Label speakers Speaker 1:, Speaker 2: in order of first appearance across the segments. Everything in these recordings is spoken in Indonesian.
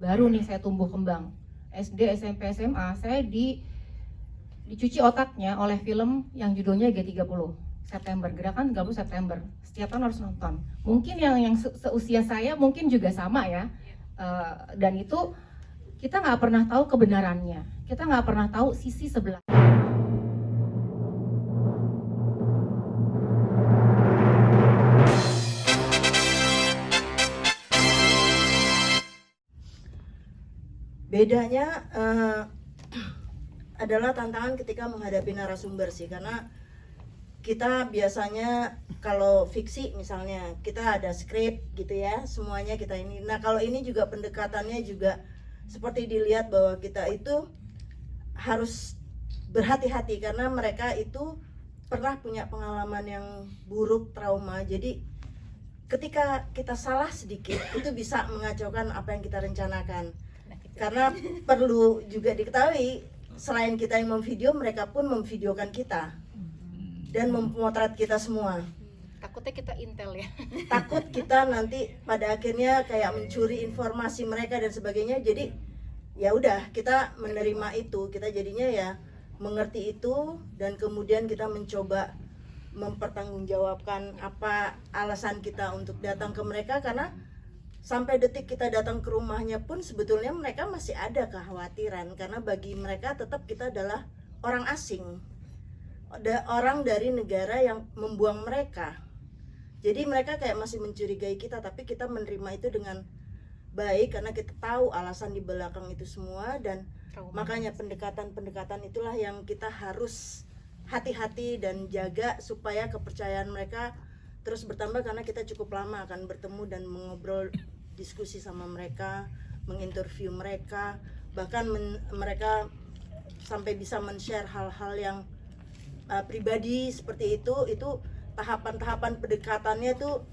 Speaker 1: baru nih saya tumbuh kembang. SD, SMP, SMA, saya dicuci otaknya oleh film yang judulnya G30 September, Gerakan 30 September. Setiap tahun harus nonton. Mungkin yang seusia saya mungkin juga sama ya. Dan itu kita nggak pernah tahu kebenarannya. Kita nggak pernah tahu sisi sebelah.
Speaker 2: Bedanya adalah tantangan ketika menghadapi narasumber sih, karena kita biasanya kalau fiksi misalnya kita ada skrip gitu ya, semuanya kita ini. Nah kalau ini juga pendekatannya juga seperti dilihat bahwa kita itu harus berhati-hati karena mereka itu pernah punya pengalaman yang buruk, trauma. Jadi ketika kita salah sedikit itu bisa mengacaukan apa yang kita rencanakan. Karena perlu juga diketahui, selain kita yang memvideo, mereka pun memvideokan kita dan memotret kita semua.
Speaker 1: Takutnya kita intel ya.
Speaker 2: Takut kita nanti pada akhirnya kayak mencuri informasi mereka dan sebagainya. Jadi ya udah, kita menerima itu, kita jadinya ya mengerti itu dan kemudian kita mencoba mempertanggungjawabkan apa alasan kita untuk datang ke mereka, karena sampai detik kita datang ke rumahnya pun sebetulnya mereka masih ada kekhawatiran, karena bagi mereka tetap kita adalah orang asing, orang dari negara yang membuang mereka. Jadi mereka kayak masih mencurigai kita, tapi kita menerima itu dengan baik karena kita tahu alasan di belakang itu semua. Dan makanya pendekatan-pendekatan itulah yang kita harus hati-hati dan jaga supaya kepercayaan mereka terus bertambah, karena kita cukup lama akan bertemu dan mengobrol, diskusi sama mereka, menginterview mereka, bahkan mereka sampai bisa men-share hal-hal yang pribadi seperti itu tahapan-tahapan pendekatannya tuh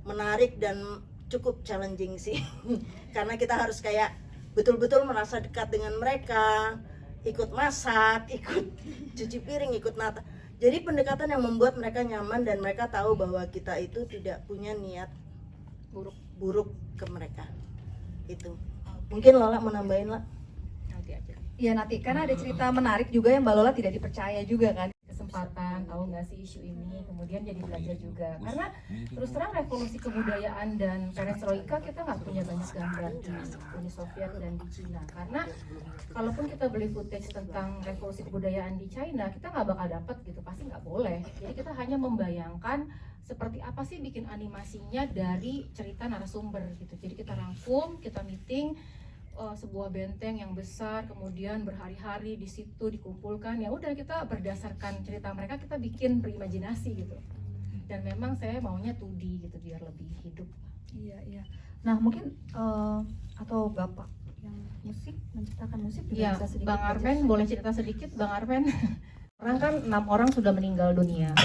Speaker 2: menarik dan cukup challenging sih. Karena kita harus kayak betul-betul merasa dekat dengan mereka, ikut masak, ikut cuci piring, ikut nata. Jadi pendekatan yang membuat mereka nyaman dan mereka tahu bahwa kita itu tidak punya niat buruk ke mereka. Itu mungkin Lola mau nambahin lah.
Speaker 1: Nanti aja.
Speaker 3: Iya nanti, karena ada cerita menarik juga yang Mbak Lola tidak dipercaya juga kan.
Speaker 1: Kesempatan tahu nggak sih isu ini, kemudian jadi belajar juga. Karena terus terang revolusi kebudayaan dan perestroika kita nggak punya banyak gambar di Uni Soviet dan di Cina. Karena kalaupun kita beli footage tentang revolusi kebudayaan di China, kita nggak bakal dapat gitu, pasti nggak boleh. Jadi kita hanya membayangkan seperti apa sih bikin animasinya dari cerita narasumber gitu. Jadi kita rangkum, kita meeting sebuah benteng yang besar, kemudian berhari-hari di situ dikumpulkan. Ya udah, kita berdasarkan cerita mereka kita bikin berimajinasi gitu. Dan memang saya maunya 2D gitu biar lebih hidup.
Speaker 3: Iya. Nah mungkin atau Bapak yang musik, menciptakan musik juga
Speaker 1: Ya,
Speaker 3: bisa sedikit.
Speaker 1: Bang Arven boleh cerita sedikit, Bang Arven. Orang kan 6 orang sudah meninggal dunia.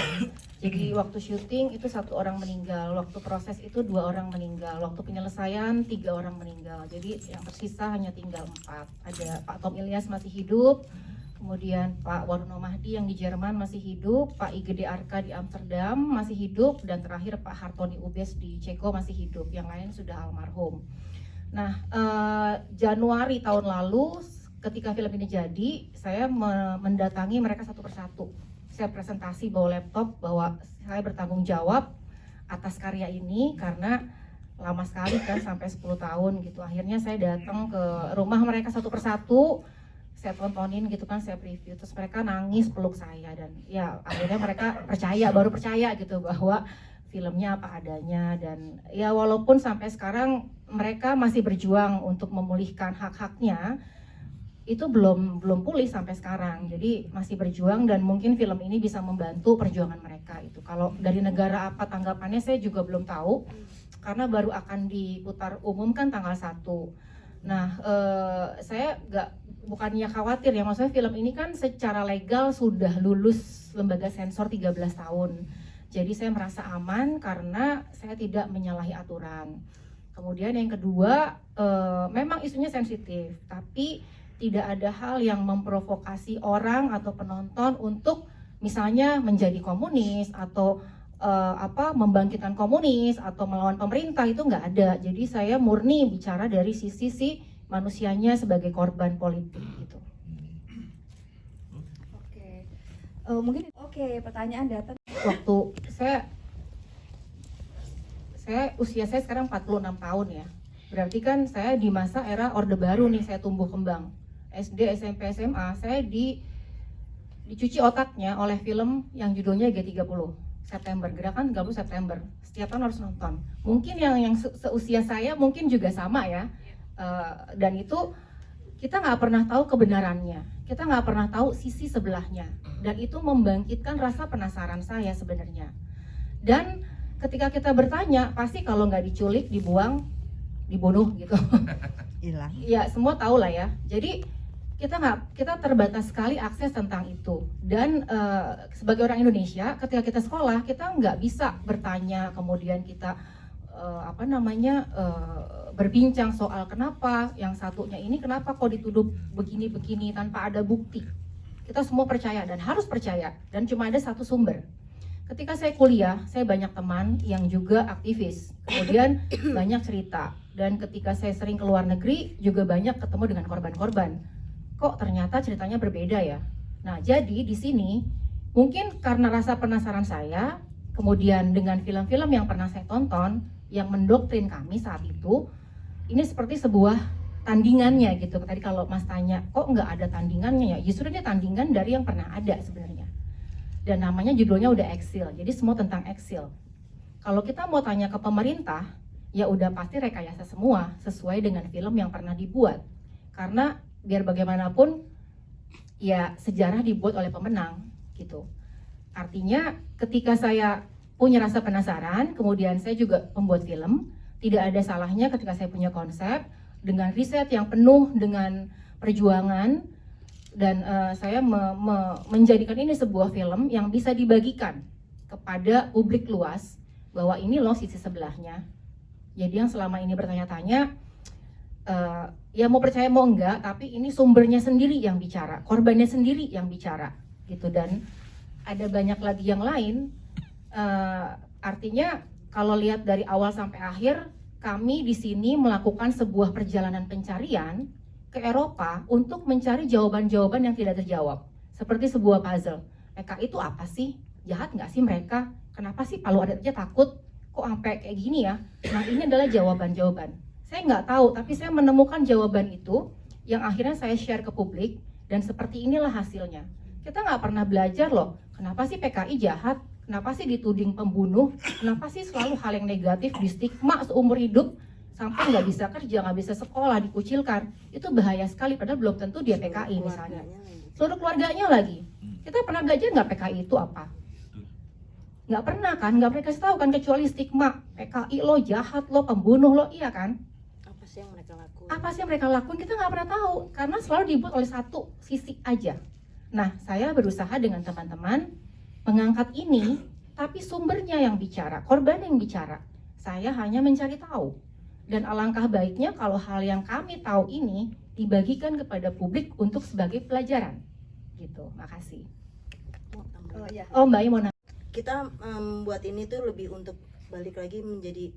Speaker 1: Jadi waktu syuting itu 1 orang meninggal, waktu proses itu 2 orang meninggal, waktu penyelesaian 3 orang meninggal. Jadi yang tersisa hanya tinggal 4. Ada Pak Tom Ilyas masih hidup, kemudian Pak Waruno Mahdi yang di Jerman masih hidup, Pak Igede Arka di Amsterdam masih hidup, dan terakhir Pak Hartoni Ubes di Ceko masih hidup. Yang lain sudah almarhum. Nah, Januari tahun lalu ketika film ini jadi, saya mendatangi mereka satu persatu. Saya presentasi bawa laptop bahwa saya bertanggung jawab atas karya ini karena lama sekali kan, sampai 10 tahun gitu. Akhirnya saya datang ke rumah mereka satu persatu, saya tontonin gitu kan, saya preview, terus mereka nangis peluk saya, dan ya akhirnya mereka baru percaya gitu bahwa filmnya apa adanya. Dan ya walaupun sampai sekarang mereka masih berjuang untuk memulihkan hak-haknya, itu belum pulih sampai sekarang. Jadi masih berjuang, dan mungkin film ini bisa membantu perjuangan mereka itu. Kalau dari negara apa tanggapannya saya juga belum tahu, karena baru akan diputar umum kan tanggal 1. Nah, saya bukannya khawatir ya, maksudnya film ini kan secara legal sudah lulus lembaga sensor 13 tahun. Jadi saya merasa aman karena saya tidak menyalahi aturan. Kemudian yang kedua, memang isunya sensitif, tapi tidak ada hal yang memprovokasi orang atau penonton untuk misalnya menjadi komunis atau membangkitkan komunis atau melawan pemerintah, itu nggak ada. Jadi saya murni bicara dari sisi si manusianya sebagai korban politik gitu.
Speaker 3: Oke. Pertanyaan datang.
Speaker 1: Waktu usia saya sekarang 46 tahun ya. Berarti kan saya di masa era Orde Baru nih, saya tumbuh kembang. SD, SMP, SMA, saya dicuci otaknya oleh film yang judulnya G30 September, Gerakan 30 September. Setiap tahun harus nonton. Mungkin yang seusia saya mungkin juga sama ya. Dan itu kita nggak pernah tahu kebenarannya, kita nggak pernah tahu sisi sebelahnya, dan itu membangkitkan rasa penasaran saya sebenarnya. Dan ketika kita bertanya, pasti kalau nggak diculik, dibuang, dibunuh gitu.
Speaker 4: Hilang.
Speaker 1: Ya semua tahu lah ya. Jadi kita terbatas sekali akses tentang itu. Dan sebagai orang Indonesia, ketika kita sekolah, kita nggak bisa bertanya, kemudian kita berbincang soal kenapa yang satunya ini kenapa kok dituduh begini-begini tanpa ada bukti. Kita semua percaya dan harus percaya, dan cuma ada satu sumber. Ketika saya kuliah, saya banyak teman yang juga aktivis, kemudian banyak cerita, dan ketika saya sering ke luar negeri juga banyak ketemu dengan korban-korban. Kok ternyata ceritanya berbeda ya. Nah, jadi di sini mungkin karena rasa penasaran saya, kemudian dengan film-film yang pernah saya tonton yang mendoktrin kami saat itu, ini seperti sebuah tandingannya gitu. Tadi kalau Mas tanya, kok nggak ada tandingannya ya? Justru ini tandingan dari yang pernah ada sebenarnya. Dan namanya judulnya udah eksil, jadi semua tentang eksil. Kalau kita mau tanya ke pemerintah, ya udah pasti rekayasa semua sesuai dengan film yang pernah dibuat. Karena biar bagaimanapun, ya sejarah dibuat oleh pemenang gitu. Artinya ketika saya punya rasa penasaran, kemudian saya juga pembuat film, tidak ada salahnya ketika saya punya konsep dengan riset yang penuh dengan perjuangan, dan saya menjadikan ini sebuah film yang bisa dibagikan kepada publik luas bahwa ini loh sisi sebelahnya. Jadi yang selama ini bertanya-tanya, ya mau percaya mau enggak, tapi ini sumbernya sendiri yang bicara, korbannya sendiri yang bicara gitu. Dan ada banyak lagi yang lain. Artinya kalau lihat dari awal sampai akhir, kami di sini melakukan sebuah perjalanan pencarian ke Eropa untuk mencari jawaban-jawaban yang tidak terjawab, seperti sebuah puzzle. PKI itu apa sih? Jahat nggak sih mereka? Kenapa sih Palu Adat aja takut? Kok sampai kayak gini ya? Nah, ini adalah jawaban-jawaban. Saya nggak tahu, tapi saya menemukan jawaban itu yang akhirnya saya share ke publik, dan seperti inilah hasilnya. Kita nggak pernah belajar loh, kenapa sih PKI jahat? Kenapa sih dituding pembunuh? Kenapa sih selalu hal yang negatif di stigma seumur hidup? Sampai nggak bisa kerja, nggak bisa sekolah, dikucilkan. Itu bahaya sekali, padahal belum tentu dia PKI misalnya. Seluruh keluarganya lagi. Kita pernah belajar nggak PKI itu apa? Nggak pernah kan, nggak pernah kasih tahu kan, kecuali stigma. PKI lo jahat, lo pembunuh lo, iya kan?
Speaker 2: Apa sih yang mereka lakukan?
Speaker 1: Apa sih yang mereka lakukan, kita nggak pernah tahu. Karena selalu dibuat oleh satu sisi aja. Nah, saya berusaha dengan teman-teman mengangkat ini, tapi sumbernya yang bicara, korban yang bicara. Saya hanya mencari tahu. Dan alangkah baiknya kalau hal yang kami tahu ini dibagikan kepada publik untuk sebagai pelajaran. Gitu, makasih. Oh, Mbak mau nanya.
Speaker 2: Kita membuat ini tuh lebih untuk balik lagi menjadi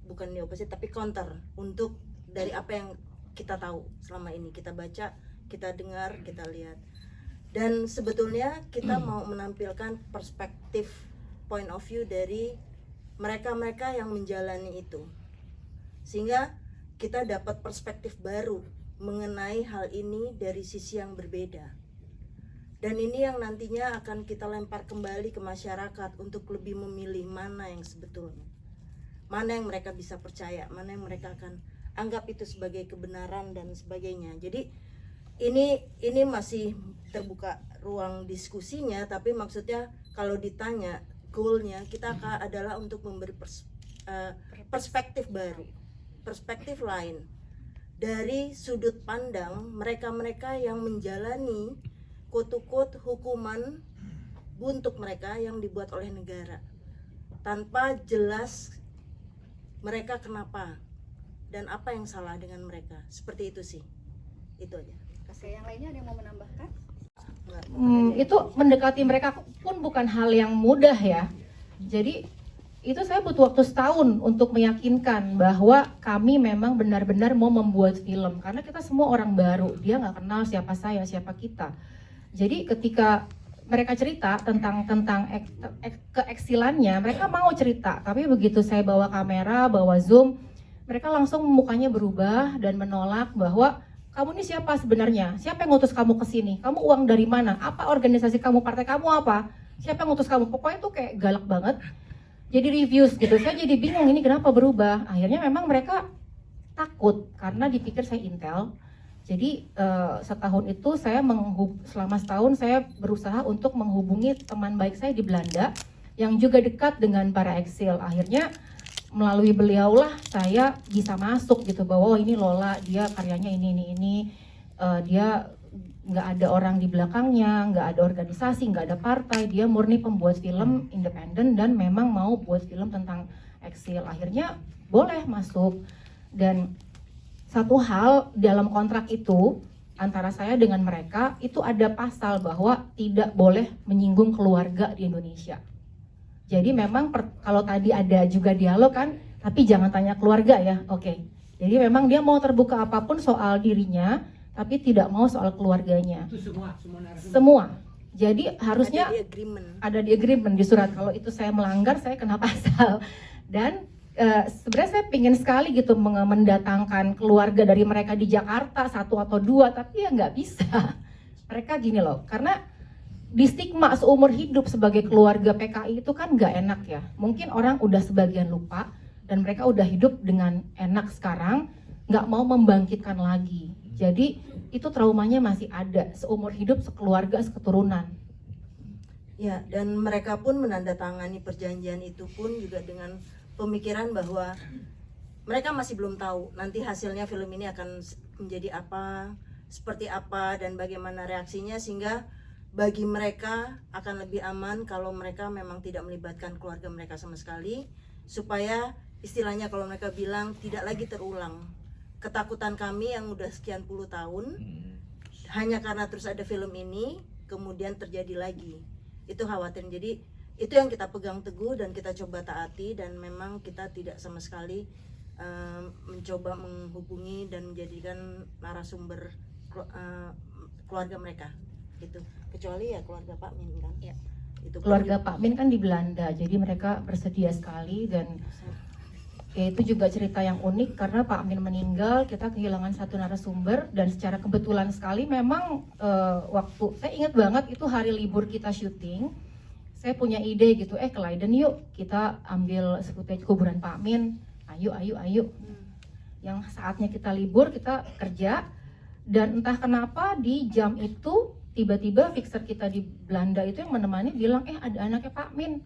Speaker 2: bukan di opposite tapi counter untuk dari apa yang kita tahu selama ini, kita baca, kita dengar, kita lihat. Dan sebetulnya kita mau menampilkan perspektif point of view dari mereka-mereka yang menjalani itu, sehingga kita dapat perspektif baru mengenai hal ini dari sisi yang berbeda. Dan ini yang nantinya akan kita lempar kembali ke masyarakat untuk lebih memilih mana yang sebetulnya, mana yang mereka bisa percaya, mana yang mereka akan anggap itu sebagai kebenaran dan sebagainya. Jadi ini masih terbuka ruang diskusinya, tapi maksudnya kalau ditanya goalnya kita adalah untuk memberi perspektif baru, perspektif lain dari sudut pandang mereka-mereka yang menjalani quote-unquote hukuman untuk mereka yang dibuat oleh negara tanpa jelas mereka kenapa dan apa yang salah dengan mereka. Seperti itu sih, itu aja.
Speaker 3: Oke, yang lainnya ada yang mau menambahkan?
Speaker 1: Itu mendekati mereka pun bukan hal yang mudah ya. Jadi itu saya butuh waktu setahun untuk meyakinkan bahwa kami memang benar-benar mau membuat film, karena kita semua orang baru, dia nggak kenal siapa saya, siapa kita. Jadi ketika mereka cerita tentang keeksilannya, mereka mau cerita, tapi begitu saya bawa kamera, bawa zoom, mereka langsung mukanya berubah dan menolak bahwa kamu ini siapa sebenarnya? Siapa yang ngutus kamu ke sini? Kamu uang dari mana? Apa organisasi kamu? Partai kamu apa? Siapa yang ngutus kamu? Pokoknya tuh kayak galak banget. Jadi reviews gitu. Saya jadi bingung ini kenapa berubah. Akhirnya memang mereka takut karena dipikir saya intel. Jadi setahun itu saya selama setahun saya berusaha untuk menghubungi teman baik saya di Belanda yang juga dekat dengan para eksil. Akhirnya melalui beliaulah saya bisa masuk gitu bahwa oh, ini Lola, dia karyanya ini, dia nggak ada orang di belakangnya, nggak ada organisasi, nggak ada partai, dia murni pembuat film independen dan memang mau buat film tentang eksil. Akhirnya boleh masuk. Dan satu hal dalam kontrak itu antara saya dengan mereka itu ada pasal bahwa tidak boleh menyinggung keluarga di Indonesia. Jadi memang kalau tadi ada juga dialog kan, tapi jangan tanya keluarga ya, oke. Jadi memang dia mau terbuka apapun soal dirinya, tapi tidak mau soal keluarganya.
Speaker 4: Itu semua.
Speaker 1: Semua. Jadi harusnya
Speaker 2: ada
Speaker 1: di agreement di surat. Kalau itu saya melanggar, saya kena pasal. Dan sebenarnya saya pingin sekali gitu mendatangkan keluarga dari mereka di Jakarta 1 atau 2, tapi ya nggak bisa. Mereka gini loh, karena di stigma seumur hidup sebagai keluarga PKI itu kan nggak enak ya. Mungkin orang udah sebagian lupa dan mereka udah hidup dengan enak sekarang, nggak mau membangkitkan lagi. Jadi itu traumanya masih ada seumur hidup, sekeluarga, seketurunan.
Speaker 2: Ya, dan mereka pun menandatangani perjanjian itu pun juga dengan pemikiran bahwa mereka masih belum tahu nanti hasilnya film ini akan menjadi apa, seperti apa, dan bagaimana reaksinya, sehingga bagi mereka akan lebih aman kalau mereka memang tidak melibatkan keluarga mereka sama sekali, supaya istilahnya kalau mereka bilang tidak lagi terulang ketakutan kami yang udah sekian puluh tahun hanya karena terus ada film ini kemudian terjadi lagi. Itu khawatir. Jadi itu yang kita pegang teguh dan kita coba taati, dan memang kita tidak sama sekali mencoba menghubungi dan menjadikan narasumber keluarga mereka gitu, kecuali ya keluarga Pak Min kan ya. Itu
Speaker 1: keluarga Pak Min kan di Belanda, jadi mereka bersedia sekali. Dan ya itu juga cerita yang unik karena Pak Min meninggal, kita kehilangan satu narasumber, dan secara kebetulan sekali memang waktu saya ingat banget itu hari libur kita syuting, saya punya ide gitu, ke Leiden yuk kita ambil footage kuburan Pak Min, ayo. Yang saatnya kita libur, kita kerja, dan entah kenapa di jam itu tiba-tiba fixer kita di Belanda itu yang menemani bilang, ada anaknya Pak Min,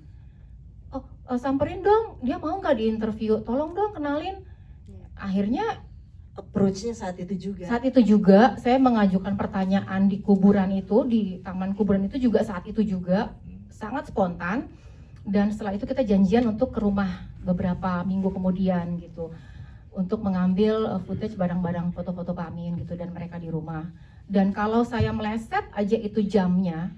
Speaker 1: samperin dong, dia mau nggak diinterview, tolong dong kenalin. Akhirnya
Speaker 2: approach-nya saat itu juga
Speaker 1: saya mengajukan pertanyaan di kuburan itu, di taman kuburan itu juga saat itu juga sangat spontan. Dan setelah itu kita janjian untuk ke rumah beberapa minggu kemudian gitu, untuk mengambil footage barang-barang foto-foto Pak Min gitu, dan mereka di rumah. Dan kalau saya meleset aja itu jamnya,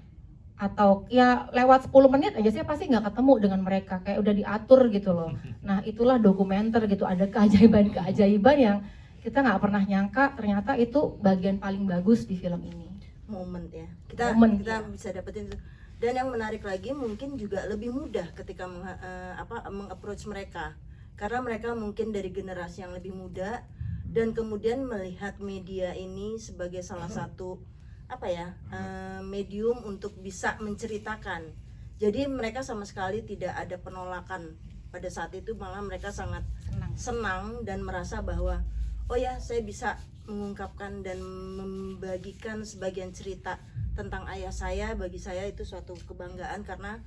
Speaker 1: atau ya lewat 10 menit aja, saya pasti nggak ketemu dengan mereka, kayak udah diatur gitu loh. Nah itulah dokumenter gitu, ada keajaiban-keajaiban yang kita nggak pernah nyangka ternyata itu bagian paling bagus di film ini.
Speaker 2: Momen ya, kita bisa dapetin itu. Dan yang menarik lagi mungkin juga lebih mudah ketika meng-approach mereka, karena mereka mungkin dari generasi yang lebih muda dan kemudian melihat media ini sebagai salah satu medium untuk bisa menceritakan. Jadi mereka sama sekali tidak ada penolakan pada saat itu, malah mereka sangat senang dan merasa bahwa oh ya, saya bisa mengungkapkan dan membagikan sebagian cerita tentang ayah saya. Bagi saya itu suatu kebanggaan karena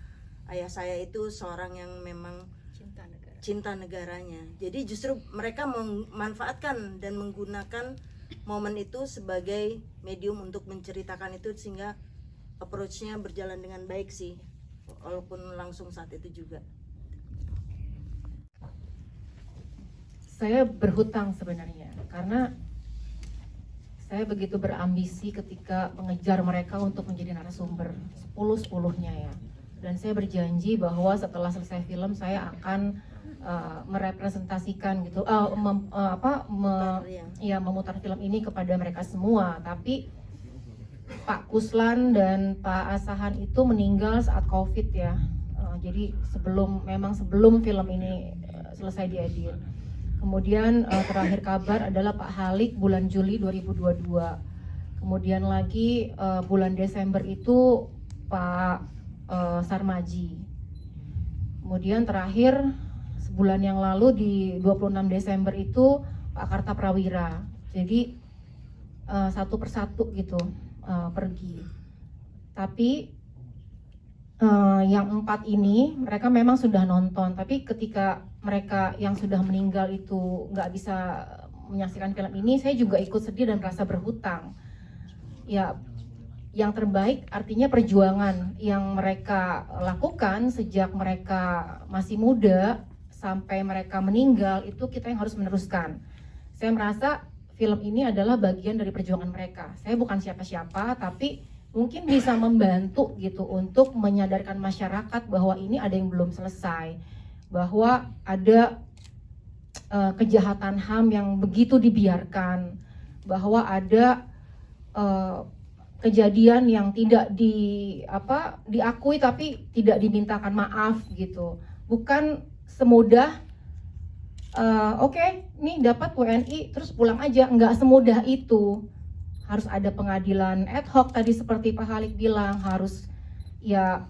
Speaker 2: ayah saya itu seorang yang memang cinta negaranya. Jadi justru mereka memanfaatkan dan menggunakan momen itu sebagai medium untuk menceritakan itu, sehingga approach-nya berjalan dengan baik sih, walaupun langsung saat itu juga.
Speaker 1: Saya berhutang sebenarnya, karena saya begitu berambisi ketika mengejar mereka untuk menjadi narasumber 10-10-nya ya. dan saya berjanji bahwa setelah selesai film saya akan merepresentasikan gitu, memutar film ini kepada mereka semua. Tapi Pak Kuslan dan Pak Asahan itu meninggal saat COVID ya. Jadi sebelum film ini selesai diedit. Kemudian terakhir kabar adalah Pak Halik bulan Juli 2022. Kemudian lagi bulan Desember itu Pak Sarmaji. Kemudian terakhir sebulan yang lalu di 26 Desember itu Pak Karta Prawira. Jadi satu persatu gitu pergi. Tapi yang 4 ini mereka memang sudah nonton, tapi ketika mereka yang sudah meninggal itu nggak bisa menyaksikan film ini, saya juga ikut sedih dan merasa berhutang. Ya, yang terbaik artinya perjuangan yang mereka lakukan sejak mereka masih muda sampai mereka meninggal, itu kita yang harus meneruskan. Saya merasa film ini adalah bagian dari perjuangan mereka. Saya bukan siapa-siapa, tapi mungkin bisa membantu gitu untuk menyadarkan masyarakat bahwa ini ada yang belum selesai, bahwa ada kejahatan HAM yang begitu dibiarkan, bahwa ada kejadian yang tidak diakui tapi tidak dimintakan maaf gitu. Bukan semudah oke, nih dapat WNI terus pulang aja, nggak semudah itu. Harus ada pengadilan ad hoc tadi seperti Pak Halik bilang, harus ya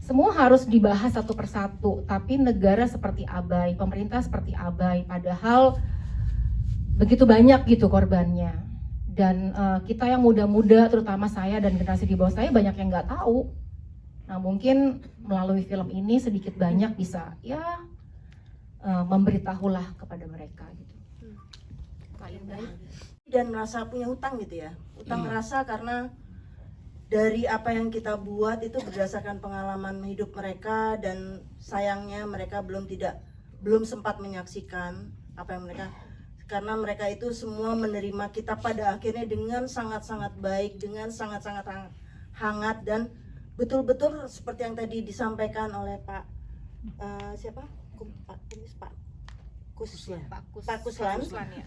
Speaker 1: semua harus dibahas satu persatu. Tapi negara seperti abai, pemerintah seperti abai, padahal begitu banyak gitu korbannya. Dan kita yang muda-muda, terutama saya dan generasi di bawah saya, banyak yang nggak tahu. Nah mungkin melalui film ini sedikit banyak bisa ya memberitahulah kepada mereka gitu.
Speaker 2: Dan merasa punya hutang gitu ya, hutang rasa karena dari apa yang kita buat itu berdasarkan pengalaman hidup mereka, dan sayangnya mereka belum sempat menyaksikan apa yang mereka, karena mereka itu semua menerima kita pada akhirnya dengan sangat-sangat baik, dengan sangat-sangat hangat, dan betul-betul seperti yang tadi disampaikan oleh Pak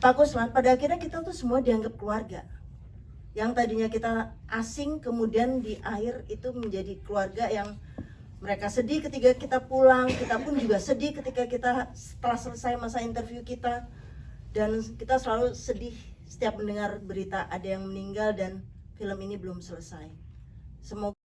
Speaker 2: Pak Kuslan, pada akhirnya kita tuh semua dianggap keluarga. Yang tadinya kita asing, kemudian di akhir itu menjadi keluarga yang mereka sedih ketika kita pulang, kita pun juga sedih ketika kita setelah selesai masa interview kita, dan kita selalu sedih setiap mendengar berita ada yang meninggal dan film ini belum selesai. Semoga